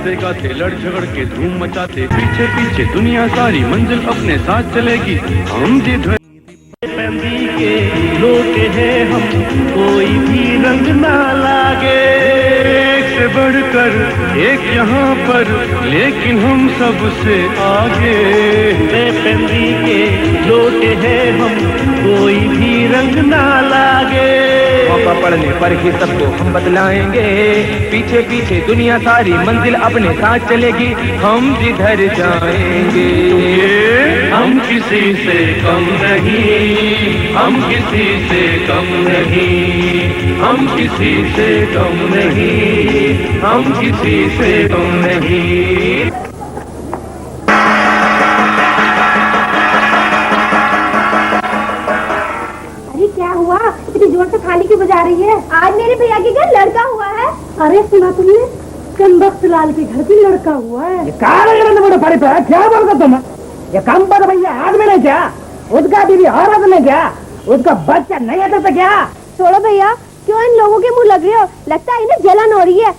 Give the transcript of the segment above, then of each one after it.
गाते गाते लड़ झगड़ के धूम मचाते, पीछे पीछे दुनिया सारी मंजिल अपने साथ चलेगी। हम जिधर के लोटे हैं हम, कोई भी रंग ना लागे। एक से बढ़कर एक यहाँ पर, लेकिन हम सबसे आगे। बेपंदी के लोटे हैं हम, कोई भी रंग ना लागे। मौका पड़ने पर ही सबको हम बदलाएंगे, पीछे पीछे दुनिया सारी मंजिल अपने साथ चलेगी। हम जिधर जाएंगे हम किसी से कम नहीं, हम किसी से कम नहीं, हम किसी से कम नहीं, हम किसी से कम नहीं। क्या हुआ, इतनी जोर से थाली क्यों बजा रही है? आज मेरे भैया के घर लड़का हुआ है। अरे सुना तुमने, कनबख्त लाल के घर भी लड़का हुआ है। ये क्या बोल रहा तुम? ये कम पर भैया आदमी ने क्या, उसका बीवी औरत ने क्या, उसका बच्चा नहीं आता था क्या? छोड़ो भैया, क्यों इन लोगों के मुंह लग रहे हो? लगता है इन्हें जलन हो रही है।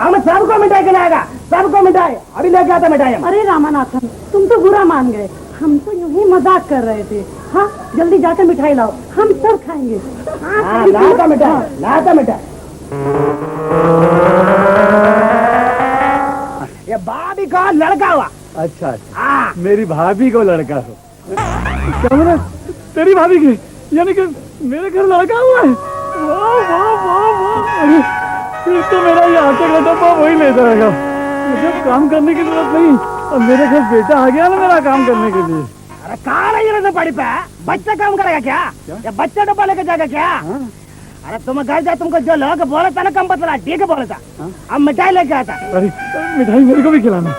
हम सबको मिठाई खिलाएगा, सबको मिठाई अभी लेके आता मिठाई। अरे रामानाथन, तुम तो बुरा मान गए, हम तो यूं ही मजाक कर रहे थे। हाँ, जल्दी जाकर मिठाई लाओ, हम सब खाएंगे। लाता मिठाई, लाता मिठाई। ये भाभी का लड़का हुआ। अच्छा अच्छा, मेरी भाभी को लड़का हो। क्या बोला? तेरी भाभी की, यानी कि मेरे घर लड़का हुआ है। वाह वाह वाह वाह, अरे फिर तो मेरा ये आटे का डब्बा वही ले जाएगा, मुझे काम करने की जरूरत नहीं। अब मेरे घर बेटा आ गया ना मेरा काम करने के लिए। अरे कहाँ नहीं तो पड़ी पे, बच्चा काम करेगा क्या? या बच्चा डब्बा लेके जाएगा क्या? अरे तुम घर जा, तुमको जो लोग बोला था ना कम पतला, ठीक है बोला था। अब मिठाई लेके आता। अरे मिठाई मेरे को भी खिलाना।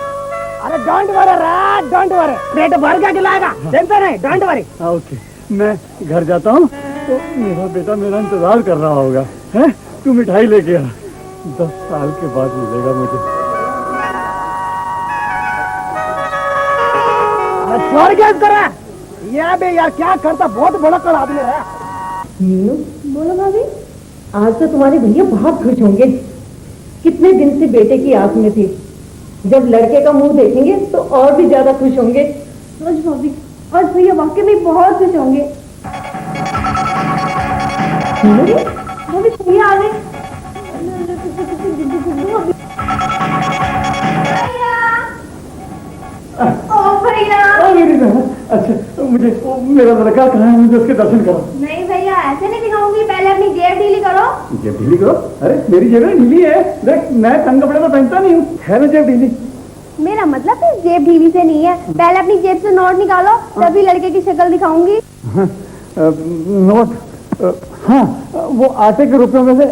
अरे डोंट वरी रात, डोंट वरी, पेट भर के खिलाएगा, टेंशन नहीं, डोंट वरी। ओके, मैं घर जाता हूँ तो मेरा बेटा मेरा इंतजार कर रहा होगा। है, तू मिठाई लेके आ, 10 साल के बाद मिलेगा मुझे। स्वर्ग करा यार बे, यार क्या करता, बहुत बड़ा कर आदमी है। बोलो भाभी, आज तो तुम्हारे भैया बहुत खुश होंगे। कितने दिन से बेटे की आस में थे, जब लड़के का मुंह देखेंगे तो और भी ज्यादा खुश होंगे। सच भाभी, आज भैया वाकई में बहुत खुश होंगे। भाभी भैया आ गए। अच्छा, मुझे मेरा लड़का कहाँ है, मुझे उसके दर्शन करो। नहीं भैया, ऐसे नहीं दिखाऊंगी, पहले अपनी जेब ढीली करो। जेब ढीली करो? अरे मेरी जेब ढीली है, देख मैं तंग कपड़े तो पहनता नहीं हूँ, है ना जेब ढीली। मेरा मतलब इस जेब ढीली से नहीं है, पहले अपनी जेब से नोट निकालो, तभी लड़के की शक्ल दिखाऊंगी। नोट? हाँ, वो आटे के रुपयों में से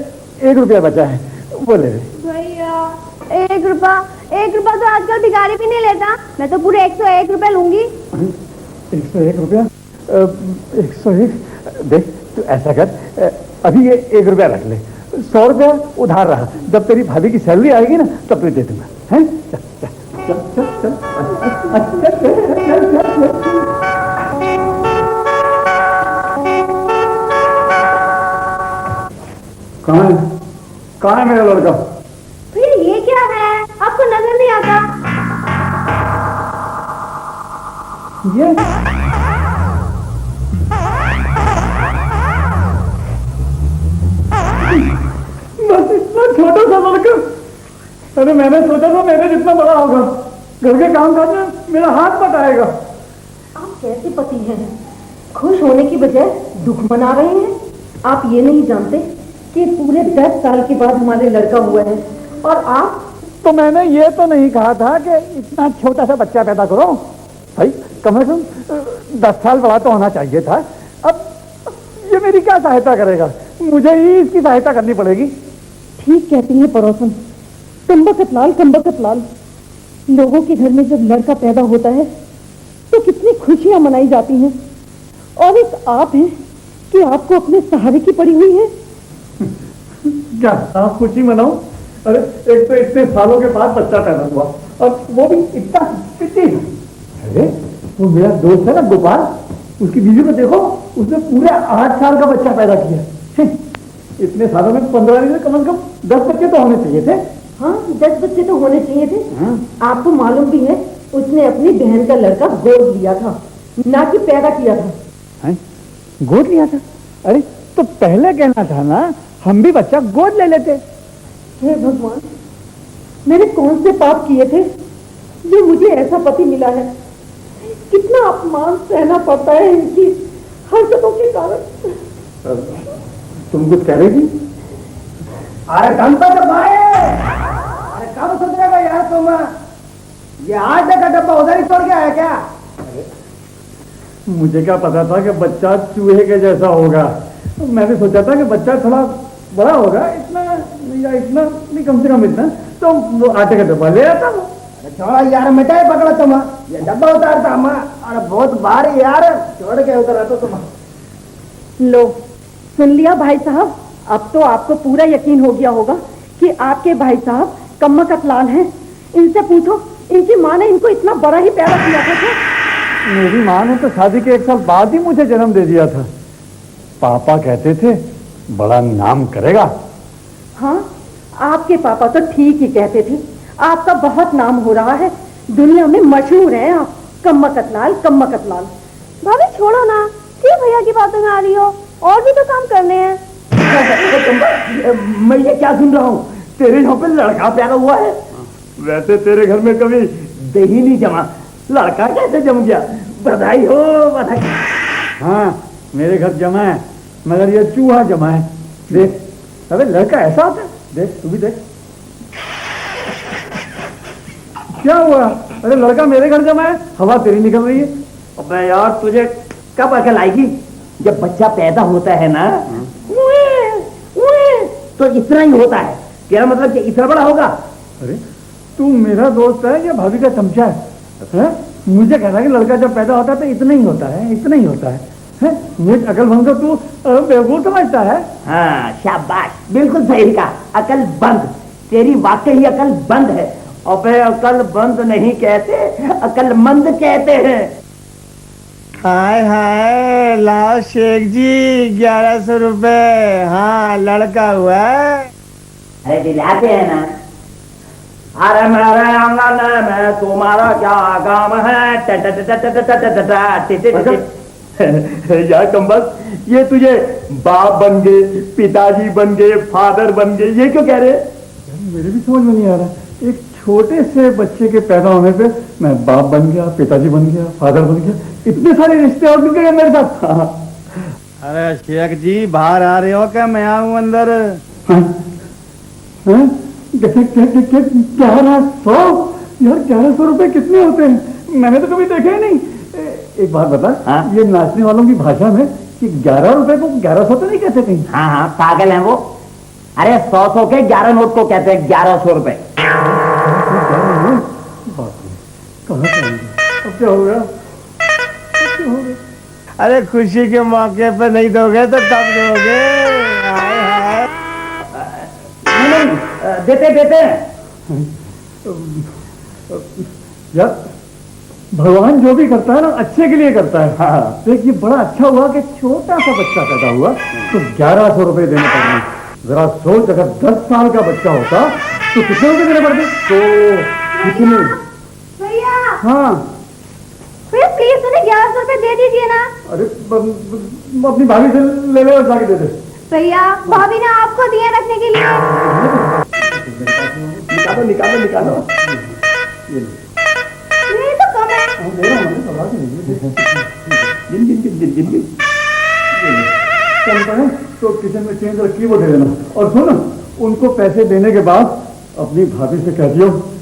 1 रुपया बचा है, वो ले। भैया 1 रुपया तो आजकल भिखारी भी नहीं लेता, मैं तो पूरे 101 रुपए लूंगी। 101 रुपया? 101? देख तू ऐसा कर, अभी ये 1 रुपया रख ले, 100 रुपया उधार रहा, जब तेरी भाभी की सैलरी आएगी ना तब तुझे दे दूंगा। है, चल चल चल चल चल चल चल। कहाँ है मेरा लड़का? फिर ये क्या है, आपको नजर नहीं आता? ये बस इतना छोटा सा लड़का। अरे मैंने सोचा था मेरे जितना बड़ा होगा, घर के काम काज में मेरा हाथ बटाएगा। आप कैसे पति हैं, खुश होने की बजाय दुख मना रहे हैं? आप ये नहीं जानते कि पूरे 10 साल के बाद हमारे लड़का हुआ है, और आप? तो मैंने ये तो नहीं कहा था कि इतना छोटा सा बच्चा पैदा करो भाई, कम से कम 10 साल बड़ा तो होना चाहिए था। अब ये मेरी क्या सहायता करेगा, मुझे ही इसकी सहायता करनी पड़ेगी। ठीक कहती है पड़ोसन, कमबख्त लाल। लोगों के घर में जब लड़का पैदा होता है तो कितनी खुशियां मनाई जाती हैं, और एक आप हैं कि आपको अपने सहारे की पड़ी हुई है। क्या आप खुशी मनाओ? अरे एक तो इतने सालों के बाद बच्चा पैदा हुआ, और वो भी इतना पिटी। अरे वो मेरा दोस्त है ना गोपाल, उसकी बीवी को देखो, उसने पूरे 8 साल का बच्चा पैदा किया। इतने सालों में 15 दिन में कम से कम 10 बच्चे तो होने चाहिए थे। हाँ 10 बच्चे तो होने चाहिए थे। आपको मालूम भी है उसने अपनी बहन का लड़का गोद लिया था, ना कि पैदा किया था। हैं? गोद लिया था? अरे तो पहले कहना था ना, हम भी बच्चा गोद ले लेते। हे भगवान, मैंने कौन से पाप किए थे जो मुझे ऐसा पति मिला है। कितना अपमान सहना पड़ता है इनकी हरकतों के कारण। तुम कुछ कह रही थी? अरे घंटा डब्बा है, अरे कब सुधरेगा यार तुम? ये आज का डब्बा उधर ही छोड़ के आया क्या? मुझे क्या पता था कि बच्चा चूहे के जैसा होगा। मैंने सोचा था कि बच्चा थोड़ा बड़ा होगा, इतना या इतना नहीं, कम से कम इतना, तो वो आटे का डब्बा ले आता वो। अरे छोड़ा यार, मिठाई पकड़ा तुम, ये डब्बा उतारता हम। अरे बहुत भारी यार, छोड़ के उतर आता तुम। लो सुन लिया भाई साहब, अब तो आपको पूरा यकीन हो गया होगा कि आपके भाई साहब कम्मकतलाल हैं। इनसे पूछो, इनकी माँ ने इनको इतना बड़ा ही पैदा किया था क्या? मेरी माँ ने तो शादी के 1 साल बाद ही मुझे जन्म दे दिया था। पापा कहते थे बड़ा नाम करेगा। हाँ, आपके पापा तो ठीक ही कहते थे, आपका बहुत नाम हो रहा है, दुनिया में मशहूर हैं आप, कम्मकतलाल कम्मकतलाल। भाभी छोड़ो ना, क्यों भैया की बातों में आ रही हो? और भी तो काम करने हैं। मैं ये क्या सुन रहा हूँ? तेरे यहाँ पे लड़का पैदा हुआ है? वैसे तेरे घर में कभी दही नहीं जमा, लड़का कैसे जम गया? बधाई हो, बधाई। हाँ मेरे घर जमा है, मगर ये चूहा जमा है। देख, अबे लड़का ऐसा होता है, देख तू भी देख। क्या हुआ? अरे लड़का मेरे घर जमा है, हवा तेरी निकल रही है। अबे यार, तुझे कब अकल आएगी? जब बच्चा पैदा होता है ना, तो इतना ही होता है। तेरा मतलब कि इतना बड़ा होगा? अरे तू मेरा दोस्त है या भाभी का चमचा है? मुझे कहना कि लड़का जब पैदा होता है तो इतना ही होता है, इतना ही होता है। मुझे अकल भंग तो तू बेवकूफ समझता है। हाँ शाबाश, बिल्कुल सही कहा, अकल बंद। तेरी वाकई ही अकल बंद है। अबे अकल बंद नहीं कहते, अकलमंद कहते हैं। हाय हाय, लाओ शेख जी 1100 रुपए। हाँ लड़का हुआ है। अरे दिलाते हैं ना। अरे मेरे आंगन में तुम्हारा क्या काम है? यार कम्बस, ये तुझे बाप बन गए, पिताजी बन गए, फादर बन गए, ये क्यों कह रहे? मेरे भी समझ में नहीं आ रहा। एक छोटे से बच्चे के पैदा होने पे मैं बाप बन गया, पिताजी बन गया, फादर बन गया, इतने सारे रिश्ते और मिल गए मेरे साथ। अरे शेख जी बाहर आ रहे हो क्या? मैं आऊं अंदर? 1100? यार 1100 रुपए कितने होते हैं? मैंने तो कभी देखे ही नहीं। एक बात बता, ये नाचने वालों की भाषा में कि 11 रुपए को 1100 तो नहीं कहते कहीं? हाँ हाँ, पागल हैं वो। अरे 100 के 11 नोट को कहते हैं 1100 रुपए। कहाँ जाएंगे? अब क्या होगा? अरे खुशी के मौके पे नहीं दोगे तो कब दोगे? हाय हाय। नहीं, देते यार भगवान जो भी करता है ना अच्छे के लिए करता है। हाँ देखिए, बड़ा अच्छा हुआ कि छोटा सा बच्चा पैदा हुआ तो 1100 रुपए देने पड़ रहे। जरा सोच, अगर 10 साल का बच्चा होता तो कितने रुपए देने पड़ते? तो कितने? भैया, हाँ भैया प्लीज मुझे 1100 रुपए दे दीजिए ना। अरे अपनी भाभी से ले ले और जाके दे दे। भैया, भाभी ने आपको दिए रखने के लिए। निकालो। ये तो कम है। तो किचन में चेंज रखी, वो दे देना। और सुन, उनको पैसे देने के बाद अपनी भाभी से कह दियो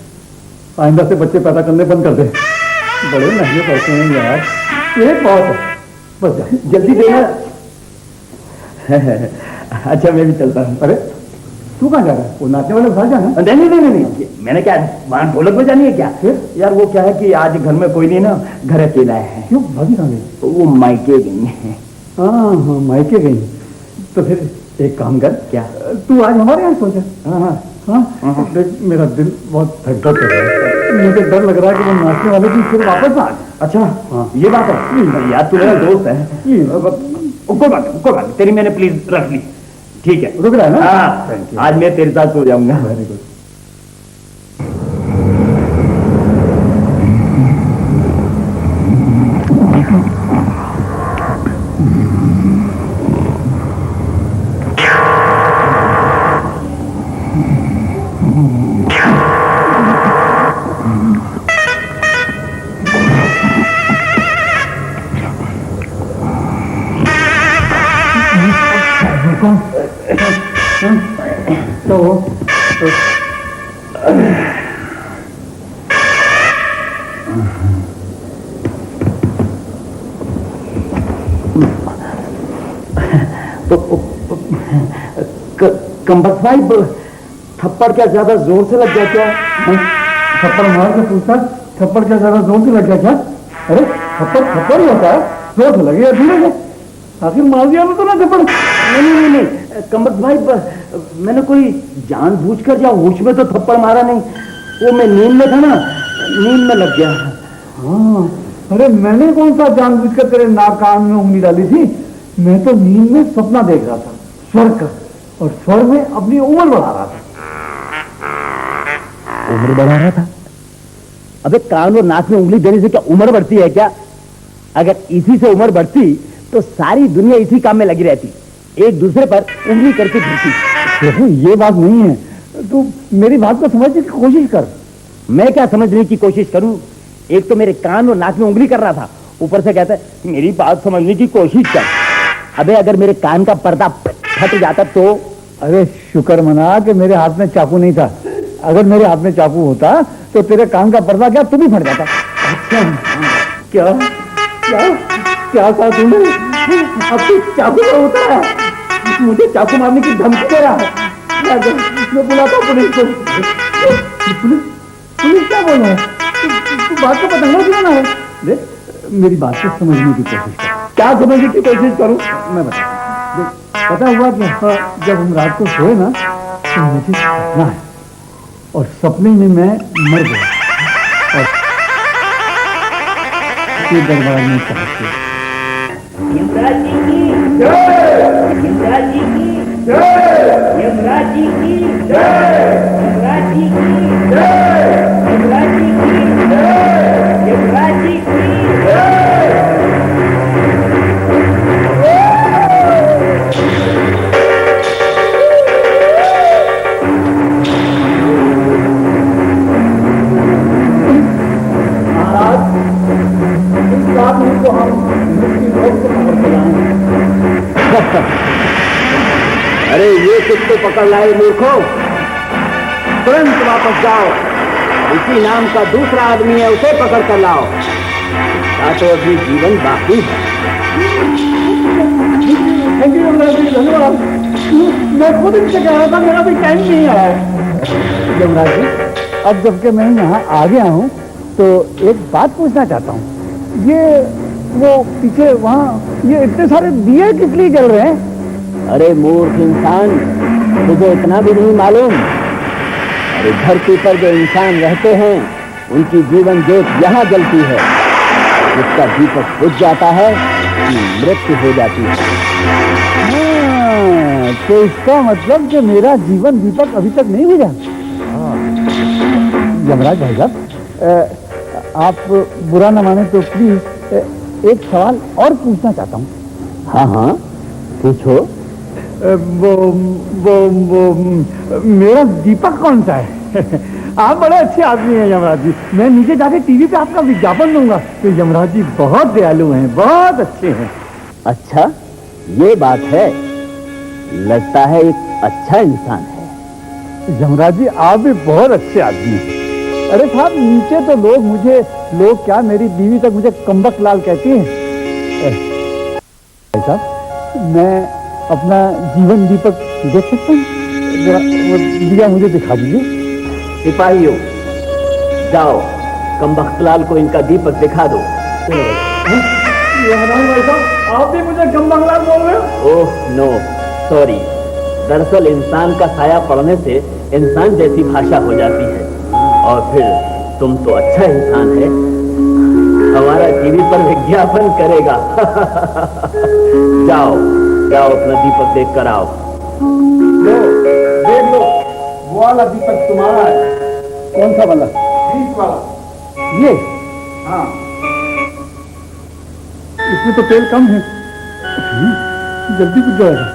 आइंदा से बच्चे पैदा करने बंद कर दे। बड़े महंगे पड़ते हैं यार। एक बात है, बस जल्दी देना। अच्छा मैं भी चलता हूँ। अरे तू कहाँ जा रहा है? वो नाचने वाले घर जाना? नहीं, मैंने क्या वहाँ ढोलक में जानी है क्या? यार वो क्या है कि आज घर में कोई नहीं ना, घर अकेला है। क्यों, भाभी कहाँ गई? वो मायके गई है। हाँ मायके गई। तो फिर एक काम कर, क्या? तू आज हमारे यहाँ सो जा। हाँ देख, मेरा दिल बहुत धक धक कर रहा है। मुझे डर लग रहा है कि वो नाचने वाले की फिर वापस आ। अच्छा हाँ, ये बात है यार, तू मेरा दोस्त है। कोई बात तेरी मैंने प्लीज रख ली। ठीक है, रुक रहा है ना? हाँ, आज मैं तेरे साथ सो जाऊंगा। Very good. कंबख्त भाई थप्पड़ क्या ज्यादा जोर से लग गया क्या? थप्पड़ मार के पूछता थप्पड़ क्या ज्यादा जोर से लग गया क्या? अरे थप्पड़ थप्पड़ ही होता है, जोर से लगे धीरे से, आखिर मार दिया तो ना थप्पड़। नहीं कंबख्त भाई मैंने कोई जानबूझकर या होश में तो थप्पड़ मारा नहीं, वो मैं नींद में था ना, नींद में लग गया। हाँ अरे मैंने कौन सा जानबूझकर तेरे नाक कान में उंगली डाली थी, मैं तो नींद में सपना देख रहा था स्वर्ग का, और स्वर्ग में अपनी उम्र बढ़ा रहा था। उम्र बढ़ा रहा था? अबे कान और नाक में उंगली देने से क्या उम्र बढ़ती है क्या? अगर इसी से उम्र बढ़ती तो सारी दुनिया इसी काम में लगी रहती, एक दूसरे पर उंगली करके फिरती। देखो ये बात नहीं है, तू मेरी बात को समझने की कोशिश कर। मैं क्या समझने की कोशिश करूं? एक तो मेरे कान और नाक में उंगली कर रहा था, ऊपर से कहता है मेरी बात समझने की कोशिश कर। अबे अगर मेरे कान का पर्दा फट जाता तो? अरे शुक्र मना कि मेरे हाथ में चाकू नहीं था, अगर मेरे हाथ में चाकू होता तो तेरे कान का पर्दा क्या तू भी फट जाता। अच्छा क्या क्या क्या कहा तूने? अब तो चाकू का होता है, मुझे चाकू मारने की धमकी दे रहा है। मैं बुलाता पुलिस को। पुलिस क्या बोल रहा है? तू बात को पता क्यों ना है? देख मेरी बात को समझने की कोशिश कर। क्या समझने की कोशिश करूं? मैं बता पता हुआ क्या, जब हम रात को सोए ना तो मुझे सपना है, और सपने में मैं मर गया और के दरबार में पहुंच गया। यमराज जी की जय, यमराज जी की जय, यमराज जी की जय, यमराज जी की जय, यमराज जी की जय, यमराज जी की जय। अरे ये किसको पकड़ लाए मूर्खों, तुरंत वापस जाओ, इसी नाम का दूसरा आदमी है उसे पकड़ कर लाओ, या तो अभी जीवन बाकी है। धन्यवाद, मैं खुद इनसे कह रहा था मेरा भी टाइम नहीं आया। यमराज जी अब जबकि मैं यहाँ आ गया हूँ तो एक बात पूछना चाहता हूँ, ये वो पीछे वहाँ ये इतने सारे दिए किस लिए जल रहे हैं? अरे मूर्ख इंसान, तुझे इतना भी नहीं मालूम? अरे धरती पर जो इंसान रहते हैं उनकी जीवन ज्योत यहाँ जलती है, जिसका दीपक बुझ जाता है मृत्यु हो जाती है। हाँ, तो इसका मतलब कि मेरा जीवन दीपक अभी तक नहीं बुझा। यमराज भाई साहब आप बुरा न माने तो प्लीज एक सवाल और पूछना चाहता हूँ। हाँ हाँ पूछो। वो मेरा दीपक कौन सा है? आप बड़े अच्छे आदमी हैं यमराज जी, मैं नीचे जाके टीवी पे आपका विज्ञापन दूंगा कि यमराज जी बहुत दयालु हैं, बहुत अच्छे हैं। अच्छा ये बात है, लगता है एक अच्छा इंसान है। यमराज जी आप भी बहुत अच्छे आदमी हैं। अरे साहब नीचे तो लोग क्या मेरी बीवी तक मुझे कम्बख्त लाल कहती है। साहब मैं अपना जीवन दीपक देख सकता हूँ? जरा वो दिया मुझे दिखा दीजिए। सिपाहियों जाओ कम्बख्त लाल को इनका दीपक दिखा दो। आप भी मुझे कम्बख्त लाल बोल रहे हो? ओह नो सॉरी, दरअसल इंसान का साया पड़ने से इंसान जैसी भाषा हो जाती है, और फिर तुम तो अच्छा इंसान है, हमारा टीवी पर विज्ञापन करेगा। जाओ जाओ अपना दीपक देख कर आओ। लो देख लो, वो वाला दीपक तुम्हारा है। कौन सा वाला? बीच वाला। ये? हाँ। इसमें तो तेल कम है, जल्दी बुझ जाएगा।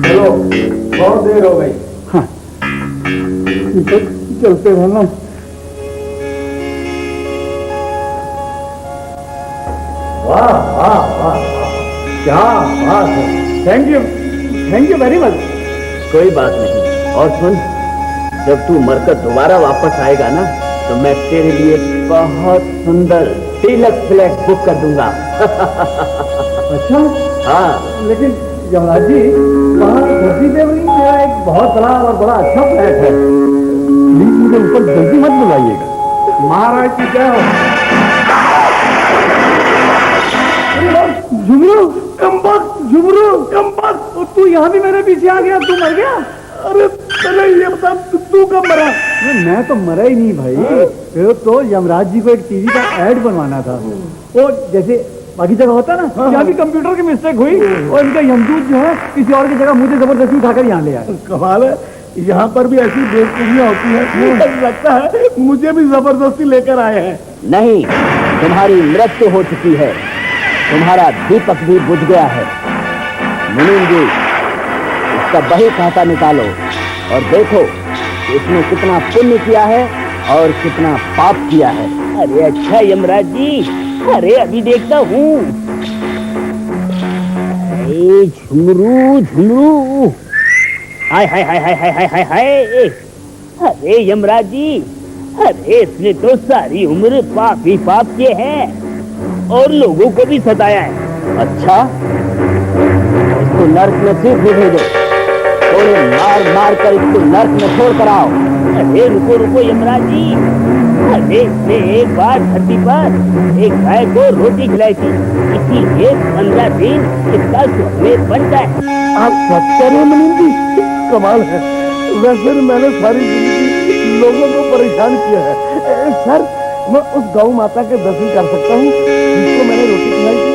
चलो बहुत देर हो गई। हाँ चलते रहना। वाह वाह वाह, क्या बात है। Thank you very much. कोई बात नहीं। और सुन, जब तू मरकर दोबारा वापस आएगा ना, तो मैं तेरे लिए बहुत सुंदर डीलक्स फ्लैट बुक कर दूंगा। अच्छा? हाँ। लेकिन यमराज जी, वहाँ धरती पे भी मेरा एक बहुत बड़ा और बड़ा अच्छा फ्लैट है। प्लीज मुझे ऊपर जल्दी मत बुलाइएगा। महाराज की जय हो। झुमरू कम्बक, तू यहाँ भी मेरे पीछे आ गया, तू मर गया? अरे पहले ये बता, तू कब मरा? मैं तो मरा ही नहीं भाई। तो यमराज जी को एक टीवी का ऐड बनवाना था। वो जैसे बाकी जगह होता ना, यहाँ भी कंप्यूटर की मिस्टेक हुई और इनका यमदूत जो है किसी और की जगह मुझे जबरदस्ती उठाकर यहाँ ले आया। कमाल है, यहाँ पर भी ऐसी बेवकूफियां होती है। लगता है मुझे भी जबरदस्ती लेकर आए हैं। नहीं, तुम्हारी मृत्यु हो चुकी है, तुम्हारा दीपक भी बुझ गया है। मुनीम जी, इसका बही खाता निकालो और देखो इसने कितना पुण्य किया है और कितना पाप किया है। अरे अच्छा यमराज जी, अरे अभी देखता हूँ। झुमरू, हाय हाय हाय हाय हाय हाय हाय हाय। अरे यमराज जी, अरे इसने तो सारी उम्र पाप ही पाप किए हैं और लोगों को भी सताया है। अच्छा, इसको नर्क में सिर्फ भेजो, थोड़े मार मार कर इसको नर्क में छोड़ कर आओ। अरे रुको रुको यमराज जी, अरे इसने एक बार धरती पर एक गाय को रोटी खिलाई थी, इसीलिए 15 दिन इसका सुखमेद बनता है। आप सच कह रहे हैं मुनीम जी? कमाल है। वैसे मैंने सारी जिंदगी लोगों को परेशान किया है। सर, मैं उस गौ माता के दर्शन कर सकता हूँ जिसको मैंने रोटी खिलाई थी?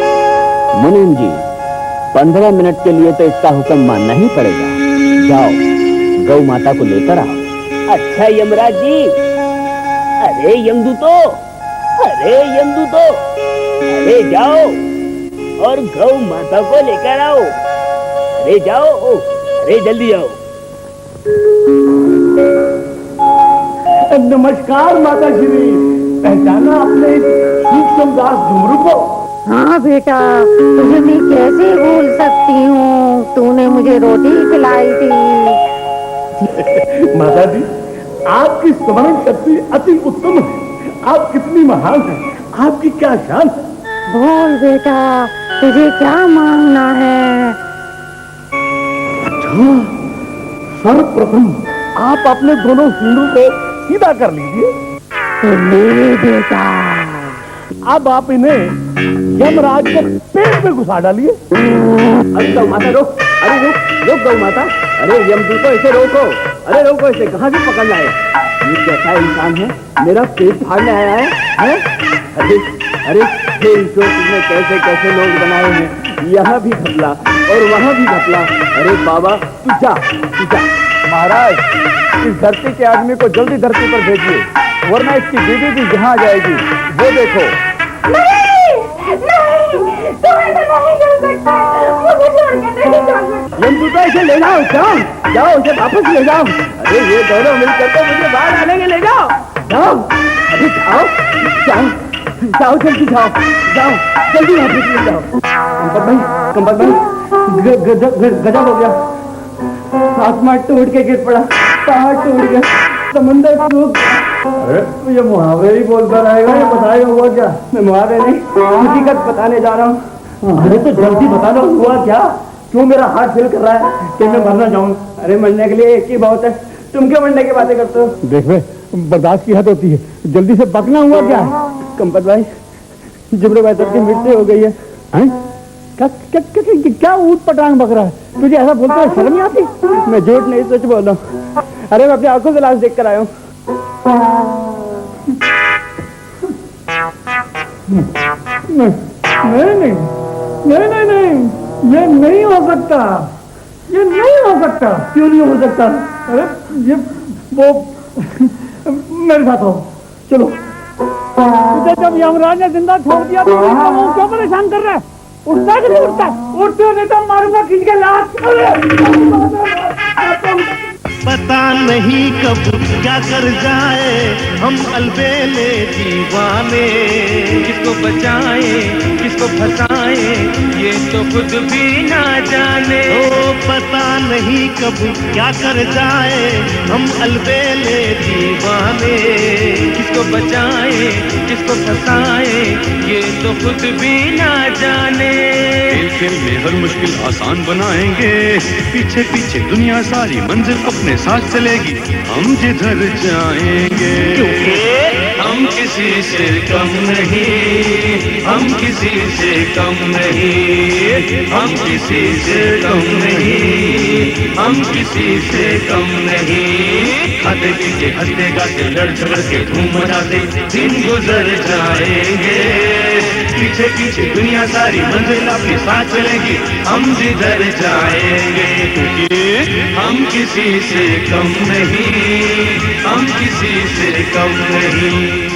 मुनीम जी, 15 मिनट के लिए तो इसका हुक्म मानना ही पड़ेगा। जाओ, गौ माता को लेकर आओ। अच्छा यमराज जी, अरे यमदूतो, अरे जाओ और गौ माता को लेकर आओ। अरे जाओ, अरे जल्दी आओ। नमस्कार माता श्री, पहचाना आपने सूक्ष्मदास झुमरू को? हाँ बेटा, तुझे मैं कैसे भूल सकती हूँ, तूने मुझे रोटी खिलाई थी। माता जी, आपकी स्मरण शक्ति अति उत्तम है। आप कितनी महान हैं, आपकी क्या शान है। बोल बेटा, तुझे क्या मांगना है? अच्छा, सर्वप्रथम आप अपने दोनों सिंदूर को सीधा कर लीजिए। ले बेटा। अब आप इन्हें यमराज के पेट में घुसा डालिए। अरे गौ माता रुक, अरे रुक गौ माता, अरे यमदूतो इसे रोको, अरे रोको इसे, कहाँ से पकड़ लाए? ये कैसा इंसान है, मेरा पेट फाड़ने आया है? अरे हे ईश्वर, तुमने कैसे कैसे लोग बनाए हैं, यहाँ भी घपला और वहाँ भी घपला। अरे बाबा तू जा। महाराज, इस धरती के आदमी को जल्दी धरती पर भेजिए, वरना इसकी बीवी भी यहाँ आ जाएगी। वो देखो। नहीं, इसे ले जाओ, जाओ इसे वापस ले जाओ। अरे ये दोनों मिलकर तो मुझे बाहर आने ले जाओ। जाओ, अरे जाओ जल्दी जाओ, जल्दी वापस ले जाओ। कंपत भाई, गजब हो गया। आसमान टूट के गिर पड़ा, पहाड़ टूट गया, समंदर टूट। अरे ये मुहावरे ही बोलता रहेगा, ये बताएगा हुआ क्या? मैं मुहावरे नहीं, हकीकत बताने जा रहा हूँ। अरे तो जल्दी बता दो, हुआ क्या? क्यों मेरा हार्ट फील कर रहा है कि मैं मरना चाहूँ? अरे मरने के लिए एक ही बहुत है, तुम क्यों मरने की बातें करते हो? देख भाई, बर्दाश्त की हद होती है, जल्दी से बकना। हुआ क्या? कंपत भाई, जुमरू भाई सबकी मृत्यु हो गई है। क्या ऊट पटांग बक रहा है? तुझे ऐसा बोलते हुए शर्म नहीं आती? मैं झूठ नहीं सच बोल रहा हूँ। अरे मैं अपनी आंखों से लाश देख कर आया हूँ। नहीं, ये नहीं हो सकता, ये नहीं हो सकता। क्यों नहीं हो सकता? अरे ये वो मेरे साथ हो, चलो। तुझे जब यमराज ने जिंदा छोड़ दिया तो वो क्यों परेशान कर रहा है? उठता है कि नहीं उठता? उठते हो नहीं तो मारूंगा खींच के लाश। पता नहीं कब क्या कर जाए हम अलबेले दीवाने। किसको बचाए किसको फंसाए ये तो खुद भी ना जाने। ओ पता नहीं कब क्या कर जाए हम अलबेले दीवाने। किसको बचाए किसको फंसाए ये तो खुद भी ना जाने। खेल खेल में हर मुश्किल आसान बनाएंगे, पीछे पीछे दुनिया सारी मंजिल अपने साथ चलेगी, हम जिधर जाएंगे। हम किसी से कम नहीं, हम किसी से कम नहीं, हम किसी से कम नहीं, हम किसी से कम नहीं। खाते पीते हंसते गाते लड़ झगड़ के धूम मचाते दिन गुजर जाएंगे, पीछे पीछे दुनिया सारी मंजिल अपने साथ चलेगी, हम जिधर जाएंगे। क्योंकि हम किसी से कम नहीं, हम किसी से कम नहीं।